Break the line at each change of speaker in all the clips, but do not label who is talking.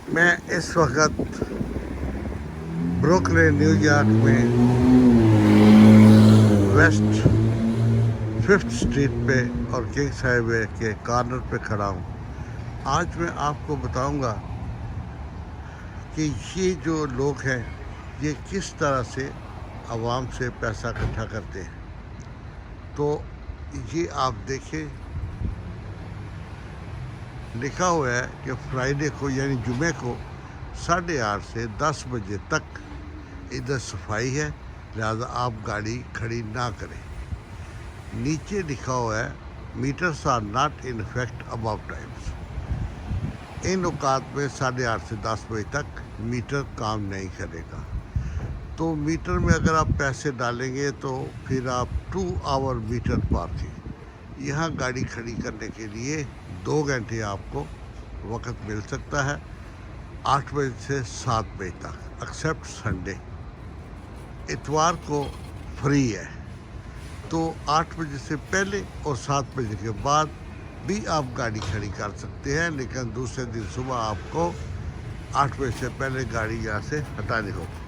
میں اس وقت Brooklyn new York میں ویسٹ 5th اسٹریٹ پہ اور کنگس ہائی وے کے کارنر پہ کھڑا ہوں۔ آج میں آپ کو بتاؤں گا کہ یہ جو لوگ ہیں یہ کس طرح سے عوام سے پیسہ اکٹھا کرتے ہیں۔ تو یہ آپ دیکھیں، لکھا ہوا ہے کہ فرائیڈے کو یعنی جمعے کو 8:30 سے 10 بجے تک ادھر صفائی ہے، لہذا آپ گاڑی کھڑی نہ کریں۔ نیچے لکھا ہوا ہے matters are not in effect above times. ان اوقات میں 8:30 سے 10 بجے تک میٹر کام نہیں کرے گا۔ تو میٹر میں اگر آپ پیسے ڈالیں گے تو پھر آپ 2 آور میٹر پارکنگ، یہاں گاڑی کھڑی کرنے کے لیے 2 گھنٹے آپ کو وقت مل سکتا ہے، 8 بجے سے 7 بجے تک ایکسیپٹ سنڈے۔ اتوار کو فری ہے، تو 8 بجے سے پہلے اور 7 بجے کے بعد بھی آپ گاڑی کھڑی کر سکتے ہیں، لیکن دوسرے دن صبح آپ کو 8 بجے سے پہلے گاڑی یہاں سے ہٹانی ہوگی۔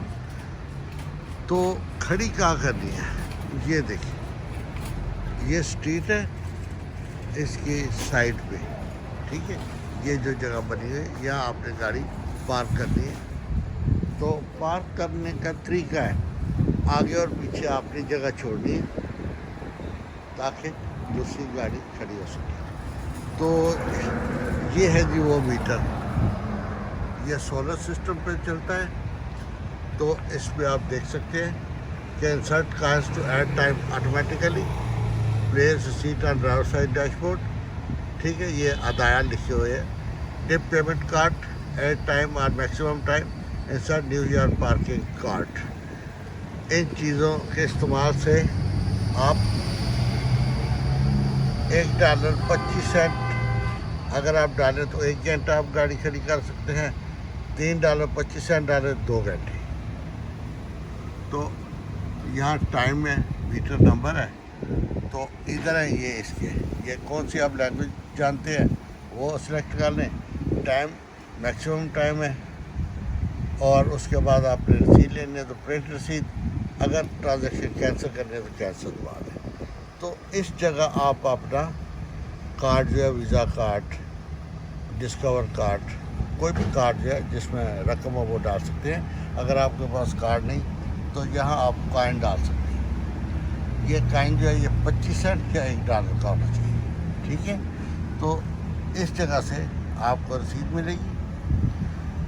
تو کھڑی کہاں کرنی ہے؟ یہ دیکھیں، یہ اسٹریٹ ہے، اس کی سائڈ پہ، ٹھیک ہے، یہ جو جگہ بنی ہے یہاں آپ نے گاڑی پارک کرنی ہے۔ تو پارک کرنے کا طریقہ ہے، آگے اور پیچھے آپ نے جگہ چھوڑنی ہے تاکہ دوسری گاڑی کھڑی ہو سکے۔ تو یہ ہے جی وہ میٹر، یہ سولر سسٹم پہ چلتا ہے۔ تو اس میں آپ دیکھ سکتے ہیں کہ insert cars to add time automatically, place set on driver side dashboard, ٹھیک ہے، یہ ادایا لکھے ہوئے ہیں۔ Tap payment card add time اور maximum time insert New York parking card. ان چیزوں کے استعمال سے آپ $1.25 اگر آپ ڈالیں تو 1 گھنٹہ آپ گاڑی کھڑی کر سکتے ہیں، $3.25 ڈالیں 2 گھنٹے۔ تو یہاں ٹائم ہے، میٹر نمبر ہے، تو ادھر ہے یہ اس کے، یہ کون سی آپ لینگویج جانتے ہیں وہ سلیکٹ کر لیں۔ ٹائم میکسیمم ٹائم ہے، اور اس کے بعد آپ نے رسید لینی ہے تو پرنٹ رسید، اگر ٹرانزیکشن کینسل کرنی ہے تو کینسل کروا دیں۔ تو اس جگہ آپ اپنا کارڈ جو ہے، ویزا کارڈ، ڈسکور کارڈ، کوئی بھی کارڈ جو ہے جس میں رقم ہو وہ ڈال سکتے ہیں۔ اگر آپ کے پاس کارڈ نہیں تو یہاں آپ کائن ڈال سکتے ہیں۔ یہ کائن جو ہے یہ 25 سینٹ یا $1 کا ہونا چاہیے، ٹھیک ہے۔ تو اس جگہ سے آپ کو رسید ملے گی،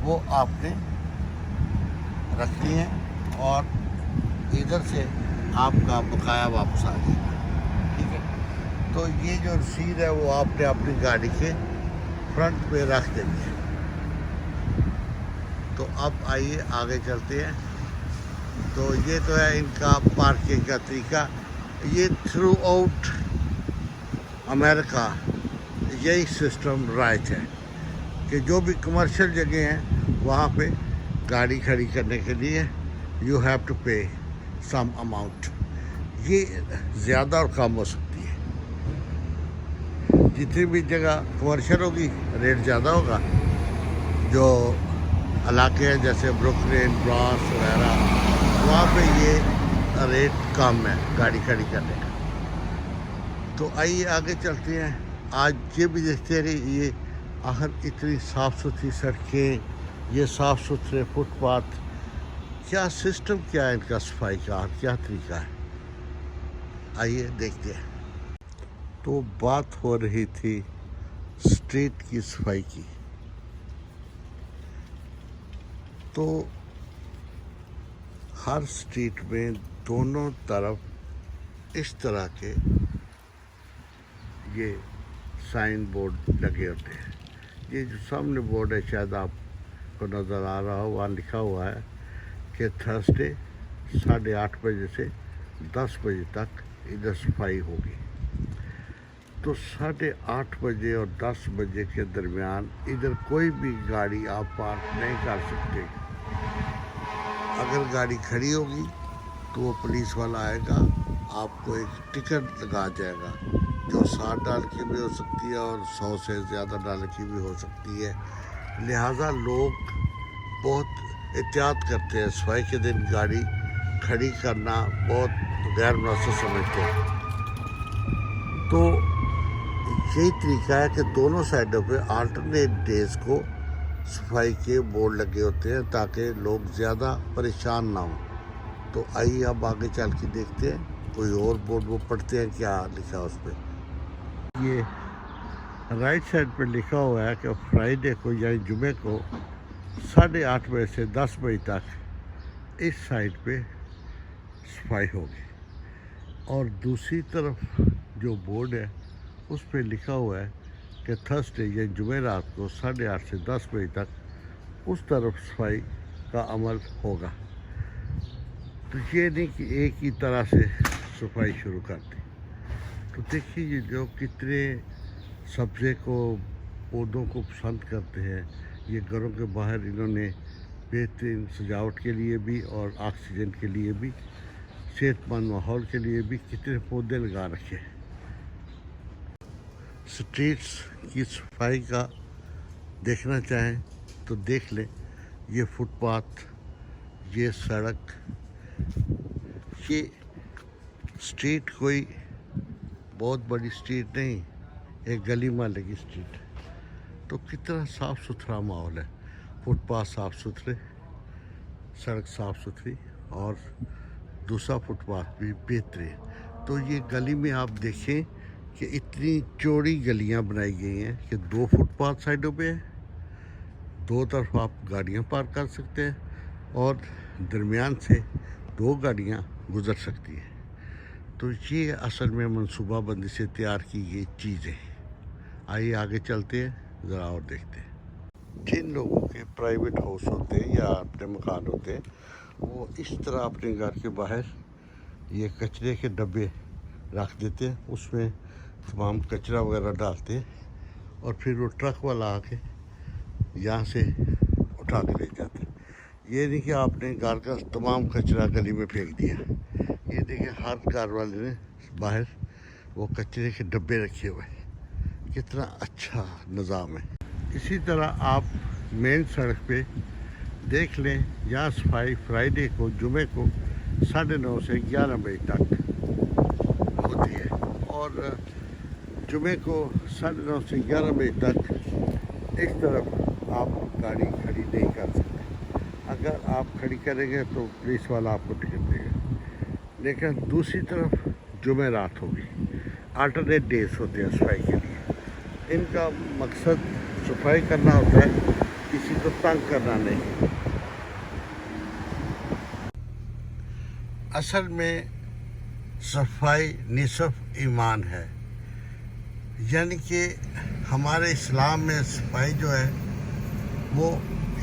وہ آپ نے رکھنی ہے، اور ادھر سے آپ کا بقایا واپس آ جائے گا، ٹھیک ہے۔ تو یہ جو رسید ہے وہ آپ نے اپنی گاڑی کے فرنٹ پہ رکھ دینی ہے۔ تو اب آئیے آگے چلتے ہیں۔ تو یہ تو ہے ان کا پارکنگ کا طریقہ۔ یہ تھرو آؤٹ امریکہ یہی سسٹم رائج ہے کہ جو بھی کمرشل جگہ ہیں وہاں پہ گاڑی کھڑی کرنے کے لیے you have to pay some amount. یہ زیادہ اور کم ہو سکتی ہے، جتنی بھی جگہ کمرشل ہوگی ریٹ زیادہ ہوگا، جو علاقے ہیں جیسے بروکلن، برانچ وغیرہ وہاں پہ یہ ریٹ کم ہے گاڑی کھڑی کرنے کا۔ تو آئیے آگے چلتے ہیں۔ آج یہ بھی دیکھتے ہیں کہ یہ آخر اتنی صاف ستھری سڑکیں، یہ صاف ستھرے فٹ پاتھ، کیا سسٹم کیا ہے ان کا صفائی کا، اور کیا طریقہ ہے، آئیے دیکھتے ہیں۔ تو بات ہو رہی تھی اسٹریٹ کی صفائی کی، تو ہر اسٹریٹ میں دونوں طرف اس طرح کے یہ سائن بورڈ لگے ہوتے ہیں۔ یہ جو سامنے بورڈ ہے شاید آپ کو نظر آ رہا ہو، وہاں لکھا ہوا ہے کہ تھرسڈے 8:30 بجے سے 10 بجے تک ادھر صفائی ہوگی۔ تو 8:30 بجے اور 10 بجے کے درمیان ادھر کوئی بھی گاڑی آپ پارک نہیں کر سکتے۔ اگر گاڑی کھڑی ہوگی تو وہ پولیس والا آئے گا، آپ کو ایک ٹکٹ لگا جائے گا جو $60 کی بھی ہو سکتی ہے اور $100 سے زیادہ ڈالر کی بھی ہو سکتی ہے۔ لہٰذا لوگ بہت احتیاط کرتے ہیں، صفائی کے دن گاڑی کھڑی کرنا بہت غیر مناسب سمجھتے ہیں۔ تو یہی طریقہ ہے کہ دونوں سائڈوں پہ آلٹرنیٹ ڈیز کو صفائی کے بورڈ لگے ہوتے ہیں تاکہ لوگ زیادہ پریشان نہ ہوں۔ تو آئیے اب آگے چل کے دیکھتے ہیں کوئی اور بورڈ وہ پڑھتے ہیں کیا لکھا اس پہ۔ یہ رائٹ سائڈ پہ لکھا ہوا ہے کہ فرائیڈے کو یعنی جمعے کو 8:30 بجے سے 10 بجے تک اس سائڈ پہ صفائی ہوگی، اور دوسری طرف جو بورڈ ہے اس پہ لکھا ہوا ہے کہ تھرسڈے یعنی جمعرات کو 8:30 سے 10 بجے تک اس طرف صفائی کا عمل ہوگا۔ تو یہ نہیں کہ ایک ہی طرح سے صفائی شروع کر دی۔ تو دیکھیے یہ لوگ کتنے سبزے کو پودوں کو پسند کرتے ہیں۔ یہ گھروں کے باہر انہوں نے بہترین سجاوٹ کے لیے بھی اور آکسیجن کے لیے بھی، صحت مند ماحول کے لیے بھی کتنے پودے لگا رکھے ہیں۔ سٹریٹس کی صفائی کا دیکھنا چاہیں تو دیکھ لیں، یہ فٹ پاتھ، یہ سڑک، یہ سٹریٹ کوئی بہت بڑی سٹریٹ نہیں، ایک گلی محلے کی سٹریٹ ہے۔ تو کتنا صاف ستھرا ماحول ہے، فٹ پاتھ صاف ستھرے، سڑک صاف ستھری اور دوسرا فٹ پاتھ بھی بہترین۔ تو یہ گلی میں آپ دیکھیں کہ اتنی چوڑی گلیاں بنائی گئی ہیں کہ 2 فٹ پاتھ سائڈوں پہ ہے، 2 طرف آپ گاڑیاں پارک کر سکتے ہیں اور درمیان سے 2 گاڑیاں گزر سکتی ہیں۔ تو یہ اصل میں منصوبہ بندی سے تیار کی گئی چیزیں ہیں۔ آئیے آگے چلتے ہیں، ذرا اور دیکھتے ہیں۔ جن لوگوں کے پرائیویٹ ہاؤس ہوتے ہیں یا اپنے مکان ہوتے ہیں، وہ اس طرح اپنے گھر کے باہر یہ کچرے کے ڈبے رکھ دیتے ہیں، اس میں تمام کچرا وغیرہ ڈالتے ہیں اور پھر وہ ٹرک والا آ کے یہاں سے اٹھا کے لے جاتے ہیں۔ یہ نہیں کہ آپ نے گھر کا تمام کچرا گلی میں پھینک دیا۔ یہ دیکھیں ہر گھر والے نے باہر وہ کچرے کے ڈبے رکھے ہوئے ہیں، کتنا اچھا نظام ہے۔ اسی طرح آپ مین سڑک پہ دیکھ لیں، یہاں صفائی فرائیڈے کو جمعے کو 9:30 سے 11 بجے تک ہوتی ہے، اور جمعے کو 9:30 سے 11 بجے تک اس طرف آپ گاڑی کھڑی نہیں کر سکتے۔ اگر آپ کھڑی کریں گے تو پولیس والا آپ کو ٹکٹ دے گا، لیکن دوسری طرف جمعرات ہوگی۔ آلٹرنیٹ ڈیز ہوتے ہیں صفائی کے لیے، ان کا مقصد صفائی کرنا ہوتا ہے، کسی کو تنگ کرنا نہیں۔ اصل میں صفائی نصف ایمان ہے، یعنی کہ ہمارے اسلام میں صفائی جو ہے وہ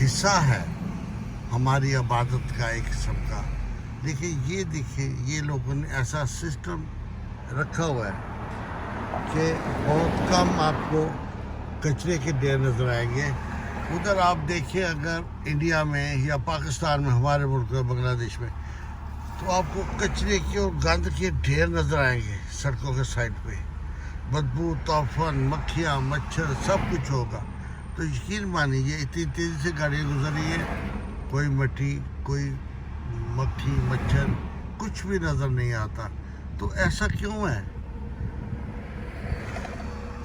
حصہ ہے ہماری عبادت کا ایک قسم کا۔ لیکن یہ دیکھیں، یہ لوگوں نے ایسا سسٹم رکھا ہوا ہے کہ بہت کم آپ کو کچرے کے ڈھیر نظر آئیں گے۔ ادھر آپ دیکھیں اگر انڈیا میں یا پاکستان میں، ہمارے ملک میں، بنگلہ دیش میں، تو آپ کو کچرے کے اور گند کے ڈھیر نظر آئیں گے سڑکوں کے سائڈ پہ، بدبو، طوفان، مکھیاں، مچھر، سب کچھ ہوگا۔ تو یقین مانیے یہ اتنی تیزی سے گاڑیاں گزر رہی ہیں، کوئی مٹی، کوئی مکھی، مچھر، کچھ بھی نظر نہیں آتا۔ تو ایسا کیوں ہے؟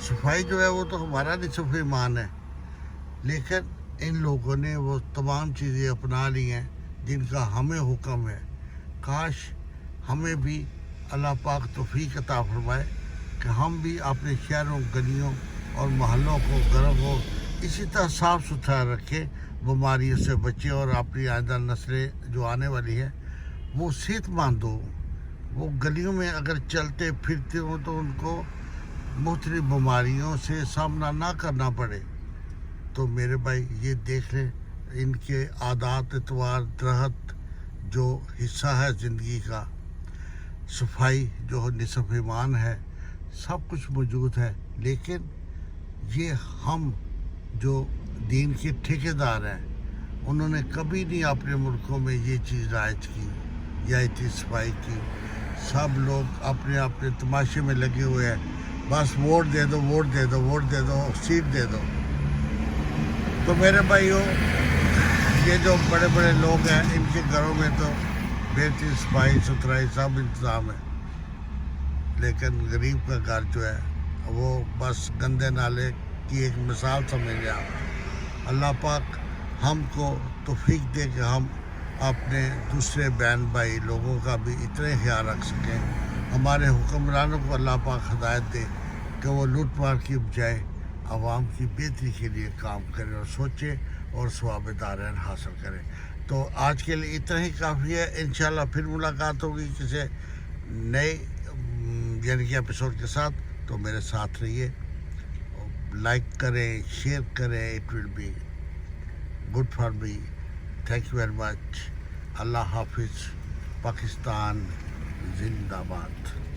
صفائی جو ہے وہ تو ہمارا نصف ایمان ہے، لیکن ان لوگوں نے وہ تمام چیزیں اپنا لی ہیں جن کا ہمیں حکم ہے۔ کاش ہمیں بھی اللہ پاک توفیق عطا فرمائے کہ ہم بھی اپنے شہروں، گلیوں اور محلوں کو، گھروں کو اسی طرح صاف ستھرا رکھیں، بیماریوں سے بچیں، اور اپنی آئندہ نسلیں جو آنے والی ہیں وہ صحت مند ہو۔ وہ گلیوں میں اگر چلتے پھرتے ہوں تو ان کو مختلف بیماریوں سے سامنا نہ کرنا پڑے۔ تو میرے بھائی یہ دیکھ لیں، ان کے عادات، اتوار، درخت جو حصہ ہے زندگی کا، صفائی جو نصف ایمان ہے، سب کچھ موجود ہے، لیکن یہ ہم جو دین کے ٹھیکیدار ہیں، انہوں نے کبھی نہیں اپنے ملکوں میں یہ چیز رائج کی یا اتنی صفائی کی۔ سب لوگ اپنے اپنے تماشے میں لگے ہوئے ہیں، بس ووٹ دے دو، ووٹ دے دو، ووٹ دے دو، سیٹ دے دو۔ تو میرے بھائیوں یہ جو بڑے بڑے لوگ ہیں ان کے گھروں میں تو بہترین صفائی ستھرائی سب انتظام ہے، لیکن غریب کا گھر جو ہے وہ بس گندے نالے کی ایک مثال سمجھ لیں آپ۔ اللہ پاک ہم کو توفیق دے کہ ہم اپنے دوسرے بہن بھائی لوگوں کا بھی اتنے خیال رکھ سکیں، ہمارے حکمرانوں کو اللہ پاک ہدایت دے کہ وہ لوٹ مار کی بجائے عوام کی بہتری کے لیے کام کرے اور سوچے اور ثواب دارین حاصل کرے۔ تو آج کے لیے اتنا ہی کافی ہے، انشاءاللہ پھر ملاقات ہوگی کسی نئے یعنی کہ ایپیسوڈ کے ساتھ، تو میرے ساتھ رہیے، لائک کریں، شیئر کریں، it will be good for me. Thank you very much. Allah حافظ۔ پاکستان زندہ باد۔